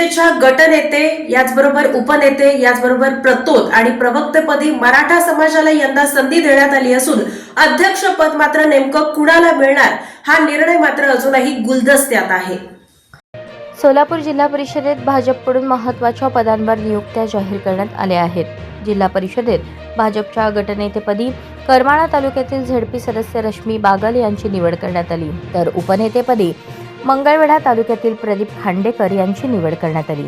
भाजपच्या गटनेते याचबरोबर उपनेते याचबरोबर प्रतोद आणि प्रवक्तेपदी मराठा समाजाला यंदा संधी देण्यात आली असून अध्यक्षपद मात्र नेमकं कुणाला मिळणार हा निर्णय मात्र अजूनही गुलदस्त्यात आहे। सोलापूर जिल्हा परिषदेत भाजपकडून महत्त्वाच्या पदांवर नियुक्त्या जाहीर करण्यात आल्या आहेत। जिल्हा परिषदेत भाजपच्या गटनेतेपदी करमाळा तालुक्यातील झेडपी सदस्य रश्मी बागल यांची निवड करण्यात आली, तर उपनेतेपदी मंगळवेढा तालुक्यातील प्रदीप खांडेकर यांची निवड करण्यात आली।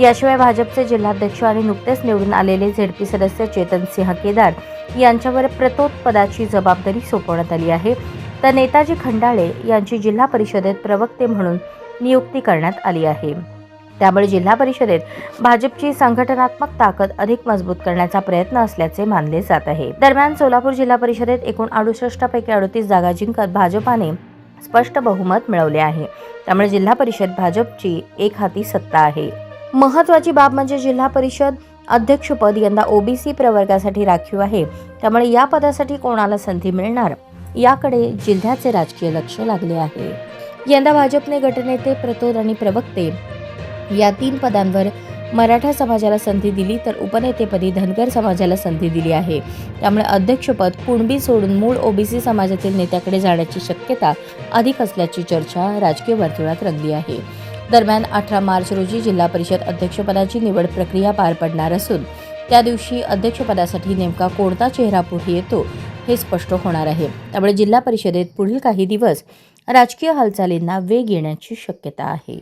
याशिवाय भाजपचे जिल्हाध्यक्ष आणि नुकतेच निवडून आलेले झेडपी सदस्य चेतन सिंह केदार यांच्यावर प्रतोद पदाची जबाबदारी सोपवण्यात आली आहे, तर नेताजी खंडाळे यांची जिल्हा परिषदेत प्रवक्ते म्हणून नियुक्ती करण्यात आली आहे। त्यामुळे जिल्हा परिषदेत भाजपची संघटनात्मक ताकद अधिक मजबूत करण्याचा प्रयत्न असल्याचे मानले जात आहे। दरम्यान सोलापूर जिल्हा परिषदेत एकूण 68 पैकी 38 जागा जिंकत भाजपाने स्पष्ट बहुमत मिळवले आहे। त्यामुळे जिल्हा परिषद भाजपची एकहाती सत्ता आहे। महत्त्वाची बाब म्हणजे जिल्हा परिषद अध्यक्षपद यंदा ओबीसी प्रवर्गासाठी राखीव आहे, त्यामुळे या पदासाठी कोणाला संधी मिळणार याकडे जिल्ह्याचे राजकीय लक्ष लागले आहे। यंदा भाजपने गटनेते, प्रतोद आणि प्रवक्ते या 3 पदांवर मराठा समाजाला संधी दिली, तर उपनेतेपदी धनगर समाजाला संधी दिली आहे। त्यामुळे अध्यक्षपद कुणबी सोडून मूळ ओबीसी समाजातील नेत्याकडे जाण्याची शक्यता अधिक असल्याची चर्चा राजकीय वर्तुळात रंगली आहे। दरम्यान 18 मार्च रोजी जिल्हा परिषद अध्यक्षपदाची निवड प्रक्रिया पार पडणार असून त्या दिवशी अध्यक्षपदासाठी नेमका कोणता चेहरा पुढे येतो हे स्पष्ट होणार आहे। त्यामुळे जिल्हा परिषदेत पुढील काही दिवस राजकीय हालचालींना वेग येण्याची शक्यता आहे।